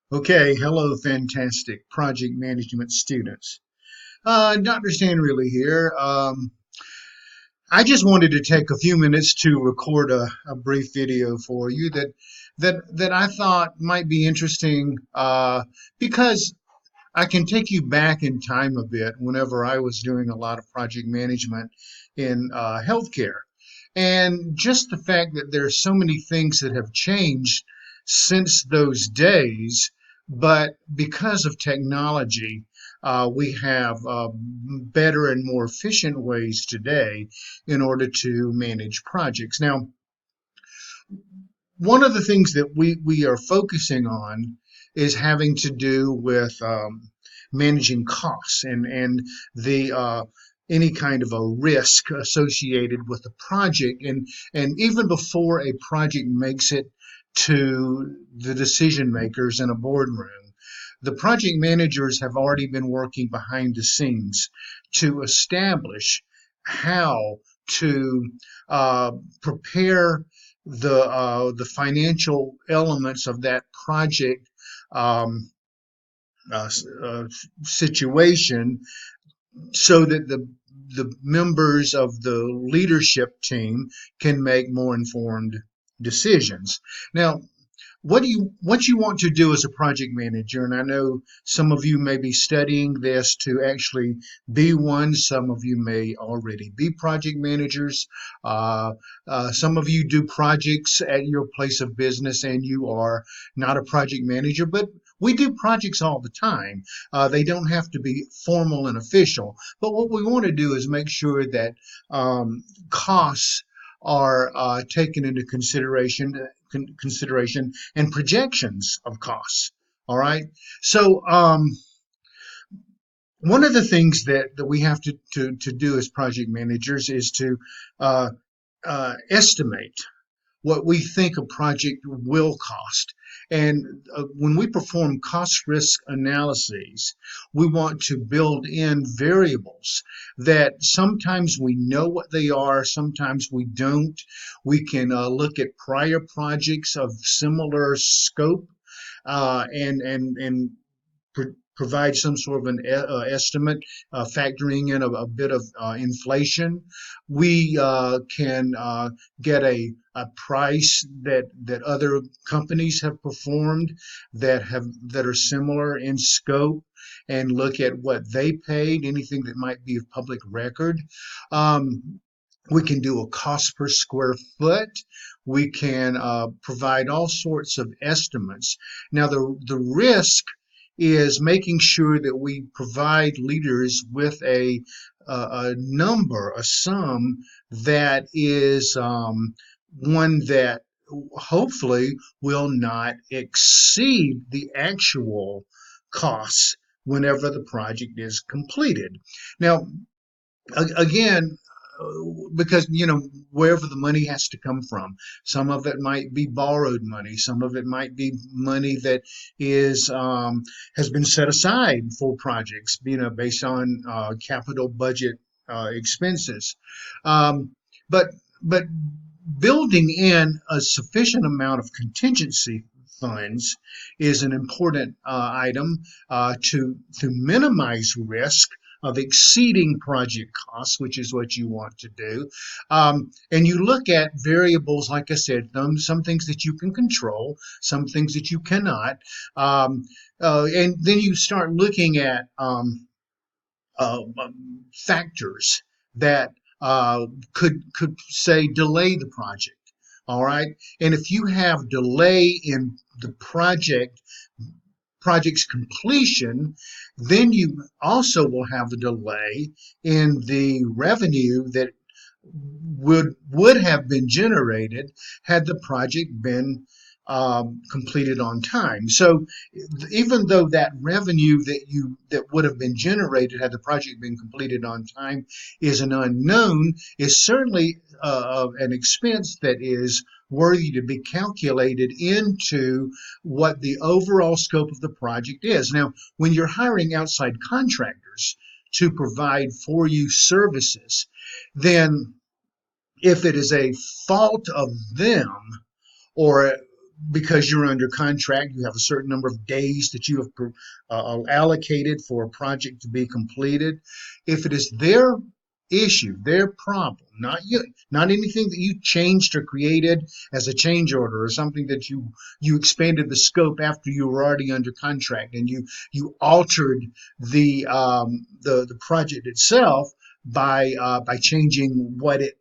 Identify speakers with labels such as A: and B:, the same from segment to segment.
A: Okay, hello, fantastic project management students. Dr. Stan Reeley here. I just wanted to take a few minutes to record a brief video for you that I thought might be interesting because I can take you back in time a bit whenever I was doing a lot of project management in healthcare. And just the fact that there are so many things that have changed since those days, but because of technology, we have better and more efficient ways today in order to manage projects. Now, one of the things that we are focusing on is having to do with managing costs and the any kind of a risk associated with the project and even before a project makes it to the decision makers in a boardroom, the project managers have already been working behind the scenes to establish how to prepare the financial elements of that project um, uh, situation so that the members of the leadership team can make more informed decisions. Now, what you want to do as a project manager, and I know some of you may be studying this to actually be one. Some of you may already be project managers. uh, some of you do projects at your place of business and you are not a project manager, but we do projects all the time. They don't have to be formal and official, but what we want to do is make sure that costs are taken into consideration and projections of costs. All right. So one of the things that we have to do as project managers is to uh, estimate what we think a project will cost. And when we perform cost risk analyses, we want to build in variables that sometimes we know what they are, sometimes we don't. We can look at prior projects of similar scope and provide some sort of an estimate, factoring in a bit of inflation. We can get a price that other companies have performed that are similar in scope and look at what they paid, anything that might be of public record. We can do a cost per square foot. We can provide all sorts of estimates. Now, the risk is making sure that we provide leaders with a number, a sum that is one that hopefully will not exceed the actual costs whenever the project is completed. Now, again, because wherever the money has to come from, some of it might be borrowed money, some of it might be money that is has been set aside for projects, based on capital budget expenses. um, but but building in a sufficient amount of contingency funds is an important item to minimize risk of exceeding project costs, which is what you want to do. And you look at variables, like I said, some things that you can control, some things that you cannot. And then you start looking at factors that could say delay the project. All right. And if you have delay in the project's completion, then you also will have a delay in the revenue that would have been generated had the project been completed on time. So even though that revenue that would have been generated had the project been completed on time is an unknown, is certainly an expense that is worthy to be calculated into what the overall scope of the project is. Now, when you're hiring outside contractors to provide for you services, then if it is a fault of them, or because you're under contract, you have a certain number of days that you have allocated for a project to be completed. If it is their issue, their problem, not you, not anything that you changed or created as a change order or something that you expanded the scope after you were already under contract and you altered the project itself by changing what it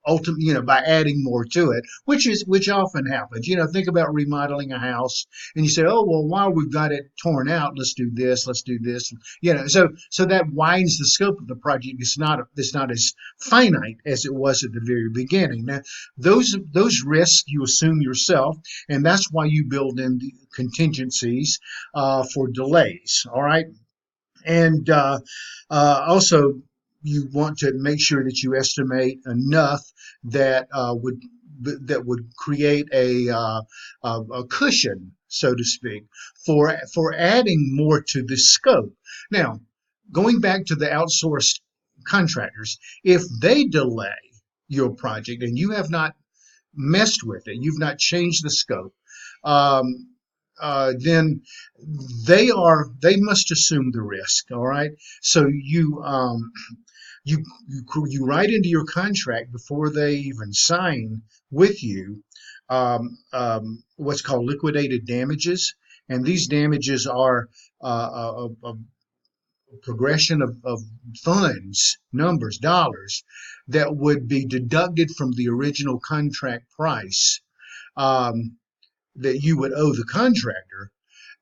A: ultimately, by adding more to it, which often happens. Think about remodeling a house, and you say, "Oh, well, while we've got it torn out, let's do this, let's do this." So that widens the scope of the project. It's not as finite as it was at the very beginning. Now, those risks you assume yourself, and that's why you build in the contingencies for delays. All right. And also, you want to make sure that you estimate enough that would create a cushion, so to speak, for adding more to the scope. Now, going back to the outsourced contractors, if they delay your project and you have not messed with it, you've not changed the scope, um, then they must assume the risk. All right. So you write into your contract before they even sign with you what's called liquidated damages, and these damages are a progression of funds, numbers, dollars that would be deducted from the original contract price um, that you would owe the contractor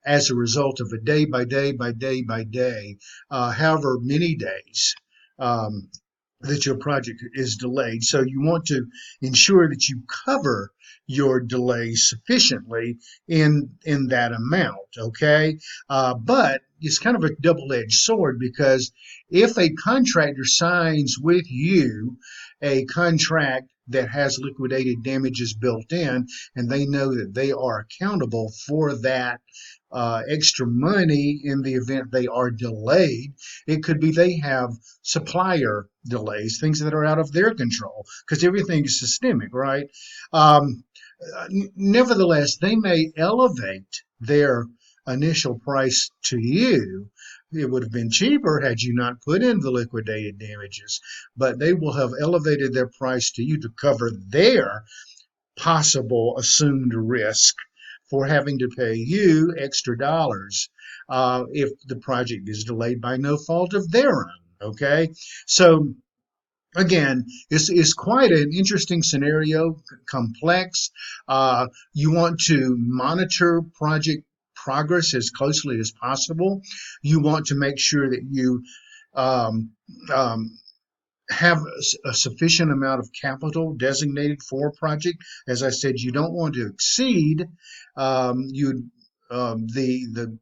A: as a result of a day by day by day by day, however many days um, that your project is delayed. So you want to ensure that you cover your delays sufficiently in that amount. Okay, but it's kind of a double-edged sword, because if a contractor signs with you a contract that has liquidated damages built in, and they know that they are accountable for that extra money in the event they are delayed. It could be they have supplier delays, things that are out of their control, because everything is systemic, right? Um, Nevertheless, they may elevate their initial price to you. It would have been cheaper had you not put in the liquidated damages, but they will have elevated their price to you to cover their possible assumed risk for having to pay you extra dollars if the project is delayed by no fault of their own. Okay, so again, it's quite an interesting scenario, complex. You want to monitor project progress as closely as possible. You want to make sure that you um, um, have a sufficient amount of capital designated for a project. As I said, you don't want to exceed you the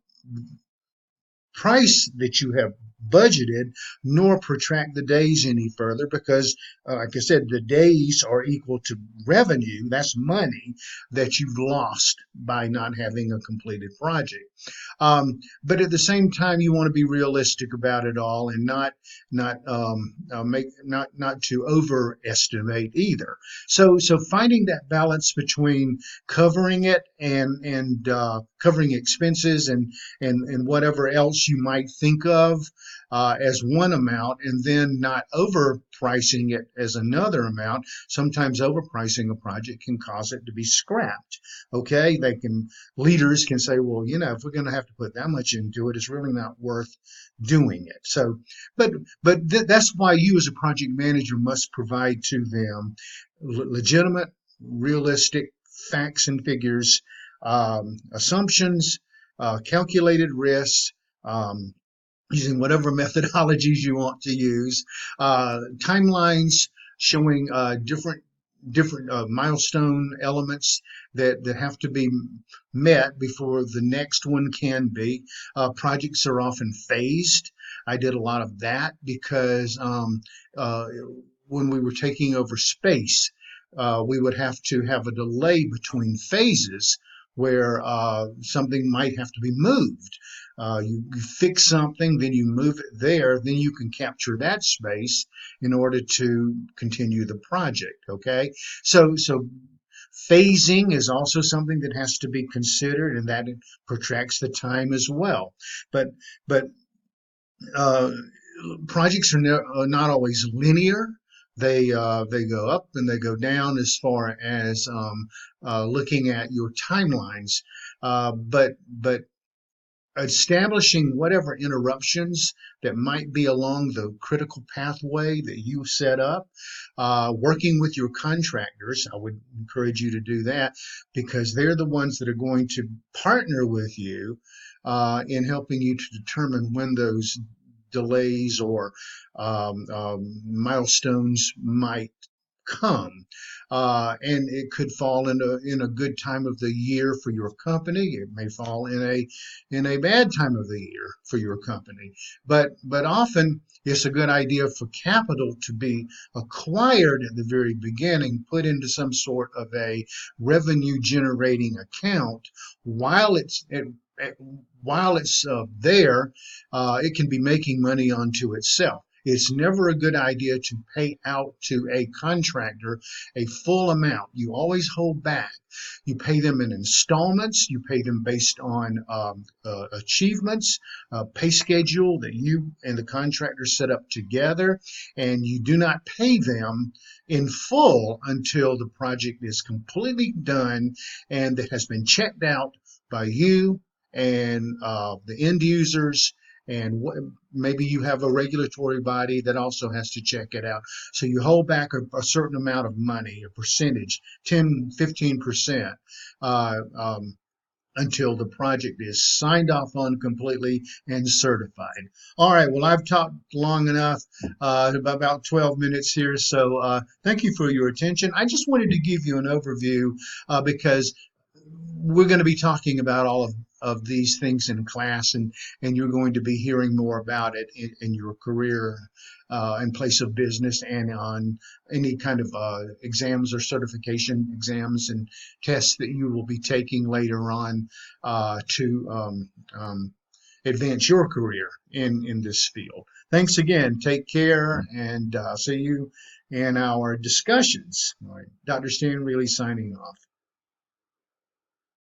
A: price that you have budgeted, nor protract the days any further, because, like I said, the days are equal to revenue. That's money that you've lost by not having a completed project. But at the same time, you want to be realistic about it all, and not to overestimate either. So finding that balance between covering it and covering expenses and whatever else you might think of as one amount, and then not overpricing it as another amount. Sometimes overpricing a project can cause it to be scrapped. Okay, leaders can say, well, if we're going to have to put that much into it, it's really not worth doing it. So, that's why you as a project manager must provide to them legitimate, realistic facts and figures, assumptions, calculated risks, using whatever methodologies you want to use, timelines showing different milestone elements that have to be met before the next one can be. Projects are often phased. I did a lot of that because when we were taking over space, we would have to have a delay between phases where something might have to be moved. You fix something, then you move it there, then you can capture that space in order to continue the project. Okay, so Phasing is also something that has to be considered, and that protracts the time as well. But uh, projects are not always linear. They go up and they go down as far as looking at your timelines. But establishing whatever interruptions that might be along the critical pathway that you set up, working with your contractors. I would encourage you to do that because they're the ones that are going to partner with you in helping you to determine when those delays or milestones might come. And it could fall in a good time of the year for your company. It may fall in a bad time of the year for your company. But often it's a good idea for capital to be acquired at the very beginning, put into some sort of a revenue generating account while it's there. It can be making money onto itself. It's never a good idea to pay out to a contractor a full amount. You always hold back. You pay them in installments. You pay them based on achievements, pay schedule that you and the contractor set up together, and you do not pay them in full until the project is completely done and that has been checked out by you and the end users, and maybe you have a regulatory body that also has to check it out. So you hold back a certain amount of money, a percentage, 10, 15%, until the project is signed off on completely and certified. All right, well, I've talked long enough, about 12 minutes here. So thank you for your attention. I just wanted to give you an overview because we're going to be talking about all of these things in class, and you're going to be hearing more about it in your career and place of business and on any kind of exams or certification exams and tests that you will be taking later on to advance your career in this field. Thanks again. Take care, and see you in our discussions. All right. Dr. Stan Reeley signing off.